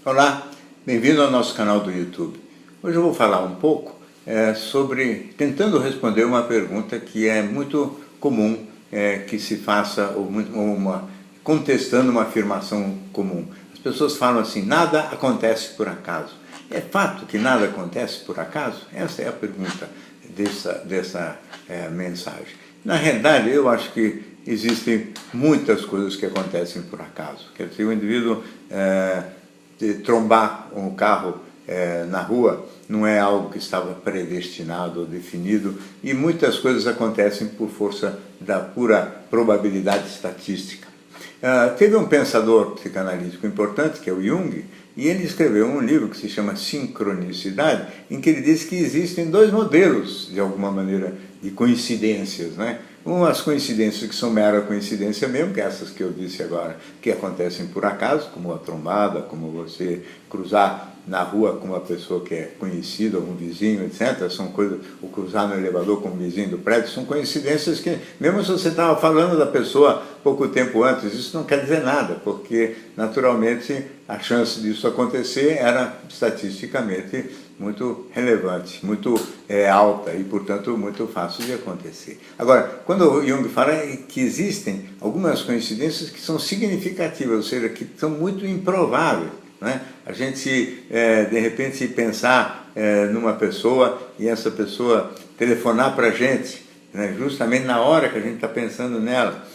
Olá, bem-vindo ao nosso canal do YouTube. Hoje eu vou falar um pouco tentando responder uma pergunta que é muito comum que se faça, contestando uma afirmação comum. As pessoas falam assim: nada acontece por acaso. É fato que nada acontece por acaso? Essa é a pergunta dessa mensagem. Na realidade, eu acho que existem muitas coisas que acontecem por acaso. Quer dizer, o indivíduo trombar um carro na rua não é algo que estava predestinado ou definido, e muitas coisas acontecem por força da pura probabilidade estatística. Teve um pensador psicanalítico importante, que é o Jung, e ele escreveu um livro que se chama Sincronicidade, em que ele diz que existem dois modelos, de alguma maneira, de coincidências, né? Umas coincidências que são mera coincidência mesmo, que é essas que eu disse agora, que acontecem por acaso, como a trombada, como você cruzar na rua com uma pessoa que é conhecida, um vizinho, etc. São coisas, ou cruzar no elevador com um vizinho do prédio, são coincidências que, mesmo se você estava falando da pessoa pouco tempo antes, isso não quer dizer nada, porque, naturalmente, a chance disso acontecer era, estatisticamente, muito relevante, muito alta e, portanto, muito fácil de acontecer. Agora, quando o Jung fala que existem algumas coincidências que são significativas, ou seja, que são muito improváveis, né? A gente, de repente, pensar numa pessoa e essa pessoa telefonar para a gente, né, justamente na hora que a gente está pensando nela,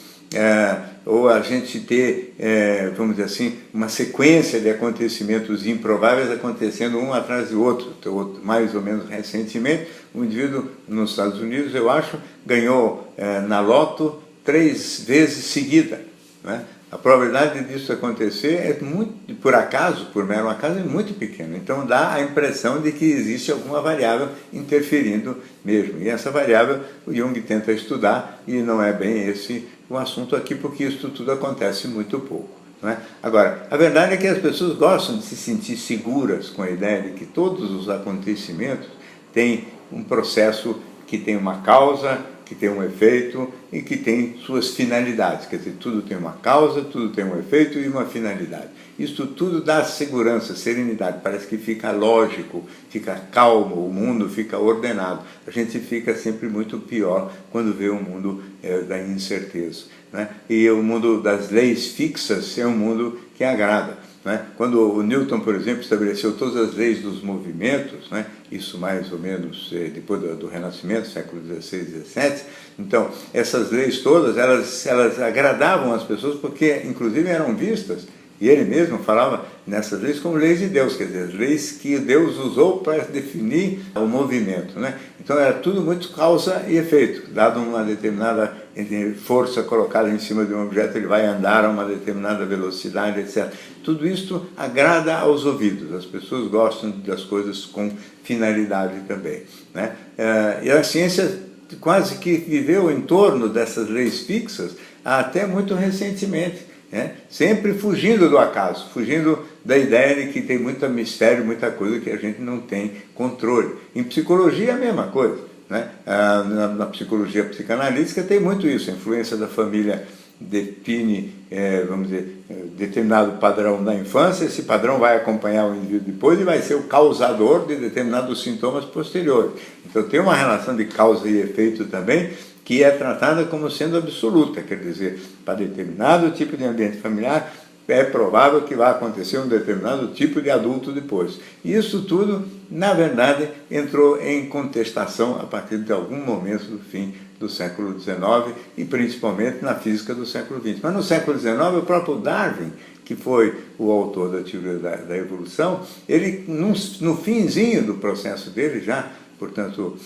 ou a gente ter, vamos dizer assim, uma sequência de acontecimentos improváveis acontecendo um atrás do outro. Mais ou menos recentemente, um indivíduo nos Estados Unidos, eu acho, ganhou na loto 3 vezes seguida, né? A probabilidade disso acontecer é muito, por acaso, por mero acaso, é muito pequena. Então dá a impressão de que existe alguma variável interferindo mesmo. E essa variável o Jung tenta estudar, e não é bem esse o assunto aqui, porque isso tudo acontece muito pouco, não é? Agora, a verdade é que as pessoas gostam de se sentir seguras com a ideia de que todos os acontecimentos têm um processo que tem uma causa, que tem um efeito e que tem suas finalidades. Quer dizer, tudo tem uma causa, tudo tem um efeito e uma finalidade. Isso tudo dá segurança, serenidade, parece que fica lógico, fica calmo, o mundo fica ordenado. A gente fica sempre muito pior quando vê o mundo da incerteza, né? E o mundo das leis fixas é um mundo que agrada. Quando o Newton, por exemplo, estabeleceu todas as leis dos movimentos, né, isso mais ou menos depois do Renascimento, século XVI e XVII, então essas leis todas, elas agradavam as pessoas porque inclusive eram vistas, e ele mesmo falava nessas leis como leis de Deus, quer dizer, leis que Deus usou para definir o movimento, né? Então era tudo muito causa e efeito, dado uma determinada força colocada em cima de um objeto, ele vai andar a uma determinada velocidade, etc. Tudo isso agrada aos ouvidos, as pessoas gostam das coisas com finalidade também, né? E a ciência quase que viveu em torno dessas leis fixas até muito recentemente, sempre fugindo do acaso, fugindo da ideia de que tem muito mistério, muita coisa que a gente não tem controle. Em psicologia é a mesma coisa, né? Na psicologia psicanalítica tem muito isso, a influência da família define, vamos dizer, determinado padrão na infância, esse padrão vai acompanhar o indivíduo depois e vai ser o causador de determinados sintomas posteriores. Então tem uma relação de causa e efeito também, que é tratada como sendo absoluta, quer dizer, para determinado tipo de ambiente familiar, é provável que vai acontecer um determinado tipo de adulto depois. E isso tudo, na verdade, entrou em contestação a partir de algum momento do fim do século XIX e principalmente na física do século XX. Mas no século XIX, o próprio Darwin, que foi o autor da teoria da evolução, ele, no finzinho do processo dele já, portanto,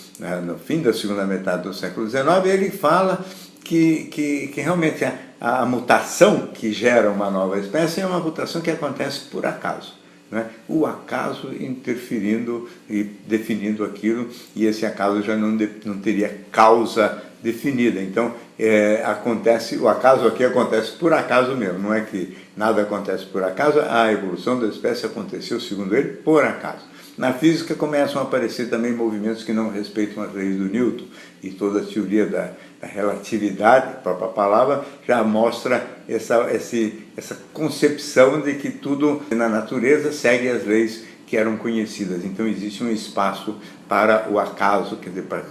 no fim da segunda metade do século XIX, ele fala que realmente a mutação que gera uma nova espécie é uma mutação que acontece por acaso, né? O acaso interferindo e definindo aquilo, e esse acaso já não teria causa definida. Então, o acaso aqui acontece por acaso mesmo, não é que nada acontece por acaso, a evolução da espécie aconteceu, segundo ele, por acaso. Na física começam a aparecer também movimentos que não respeitam as leis do Newton, e toda a teoria da relatividade, a própria palavra já mostra essa concepção de que tudo na natureza segue as leis que eram conhecidas. Então existe um espaço para o acaso, quer dizer, para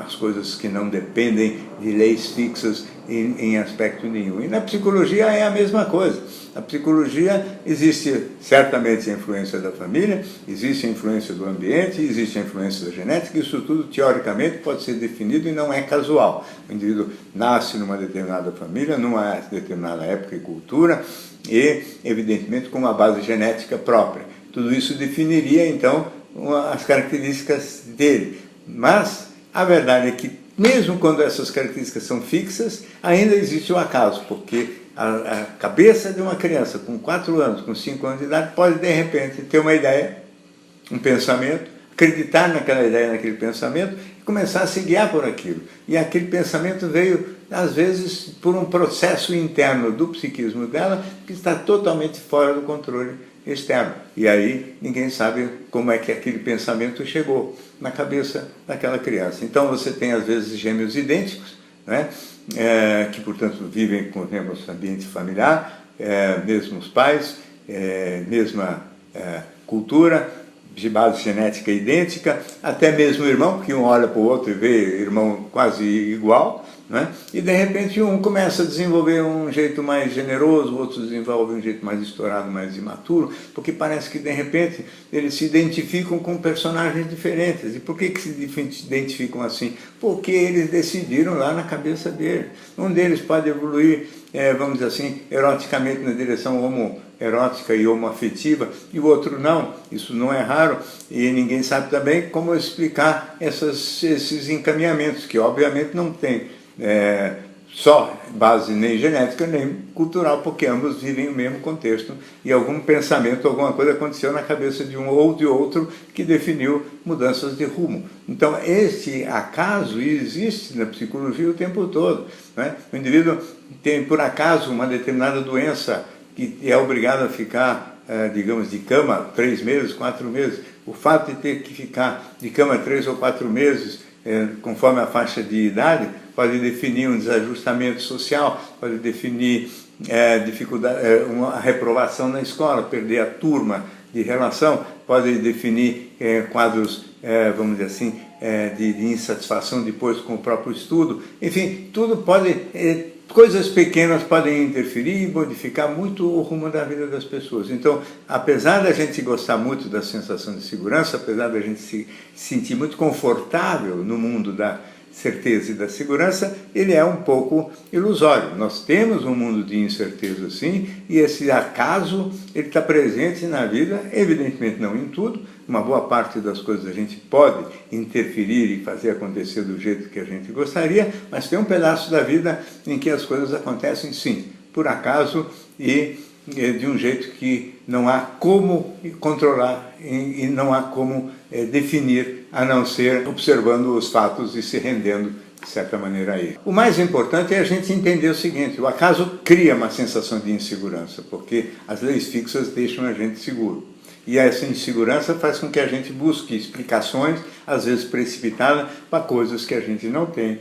as coisas que não dependem de leis fixas em aspecto nenhum. E na psicologia é a mesma coisa. Na psicologia existe certamente a influência da família, existe a influência do ambiente, existe a influência da genética, isso tudo teoricamente pode ser definido e não é casual. O indivíduo nasce numa determinada família, numa determinada época e cultura e, evidentemente, com uma base genética própria. Tudo isso definiria, então, as características dele. Mas a verdade é que, mesmo quando essas características são fixas, ainda existe o acaso, porque a cabeça de uma criança com 4 anos, com 5 anos de idade, pode, de repente, ter uma ideia, um pensamento, acreditar naquela ideia, naquele pensamento, e começar a se guiar por aquilo. E aquele pensamento veio, às vezes, por um processo interno do psiquismo dela, que está totalmente fora do controle externo. E aí ninguém sabe como é que aquele pensamento chegou na cabeça daquela criança. Então você tem, às vezes, gêmeos idênticos, né? Que, portanto, vivem com o mesmo ambiente familiar, mesmos pais, mesma cultura, de base genética idêntica, até mesmo irmão, porque um olha para o outro e vê irmão quase igual, né? E de repente um começa a desenvolver um jeito mais generoso, o outro desenvolve um jeito mais estourado, mais imaturo, porque parece que de repente eles se identificam com personagens diferentes. E por que se identificam assim? Porque eles decidiram lá na cabeça deles. Um deles pode evoluir, vamos dizer assim, eroticamente na direção homoerótica e homoafetiva, e o outro não. Isso não é raro, e ninguém sabe também como explicar esses encaminhamentos, que obviamente não tem só base nem genética nem cultural, porque ambos vivem o mesmo contexto e algum pensamento, alguma coisa aconteceu na cabeça de um ou de outro que definiu mudanças de rumo. Então esse acaso existe na psicologia o tempo todo, né? O indivíduo tem por acaso uma determinada doença que é obrigado a ficar, digamos, de cama 3 meses, 4 meses. O fato de ter que ficar de cama 3 ou 4 meses, conforme a faixa de idade, pode definir um desajustamento social, pode definir dificuldade, uma reprovação na escola, perder a turma de relação, pode definir quadros, vamos dizer assim, de insatisfação depois com o próprio estudo. Enfim, tudo pode, coisas pequenas podem interferir e modificar muito o rumo da vida das pessoas. Então, apesar da gente gostar muito da sensação de segurança, apesar da gente se sentir muito confortável no mundo da certeza e da segurança, ele é um pouco ilusório. Nós temos um mundo de incerteza, sim, e esse acaso ele está presente na vida, evidentemente não em tudo. Uma boa parte das coisas a gente pode interferir e fazer acontecer do jeito que a gente gostaria, mas tem um pedaço da vida em que as coisas acontecem, sim, por acaso e de um jeito que não há como controlar e não há como definir, a não ser observando os fatos e se rendendo, de certa maneira, a ele. O mais importante é a gente entender o seguinte: o acaso cria uma sensação de insegurança, porque as leis fixas deixam a gente seguro. E essa insegurança faz com que a gente busque explicações, às vezes precipitadas, para coisas que a gente não tem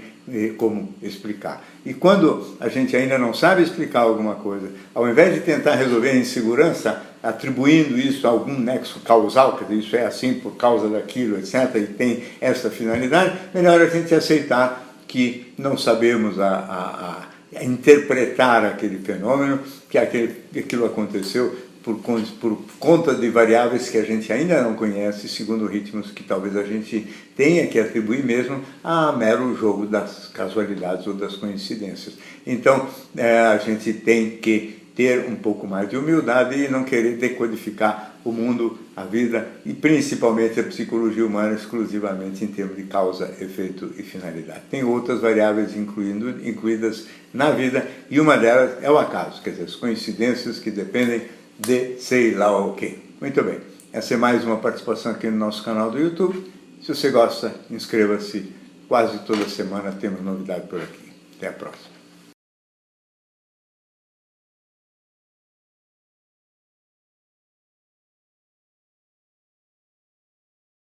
como explicar. E quando a gente ainda não sabe explicar alguma coisa, ao invés de tentar resolver a insegurança, atribuindo isso a algum nexo causal, quer dizer, isso é assim por causa daquilo, etc., e tem essa finalidade, melhor a gente aceitar que não sabemos interpretar aquele fenômeno, que aquilo aconteceu por conta de variáveis que a gente ainda não conhece, segundo ritmos que talvez a gente tenha que atribuir mesmo a mero jogo das casualidades ou das coincidências. Então, a gente tem que ter um pouco mais de humildade e não querer decodificar o mundo, a vida e principalmente a psicologia humana exclusivamente em termos de causa, efeito e finalidade. Tem outras variáveis incluídas na vida e uma delas é o acaso, quer dizer, as coincidências que dependem de sei lá o quê. Muito bem, essa é mais uma participação aqui no nosso canal do YouTube. Se você gosta, inscreva-se. Quase toda semana temos novidade por aqui. Até a próxima.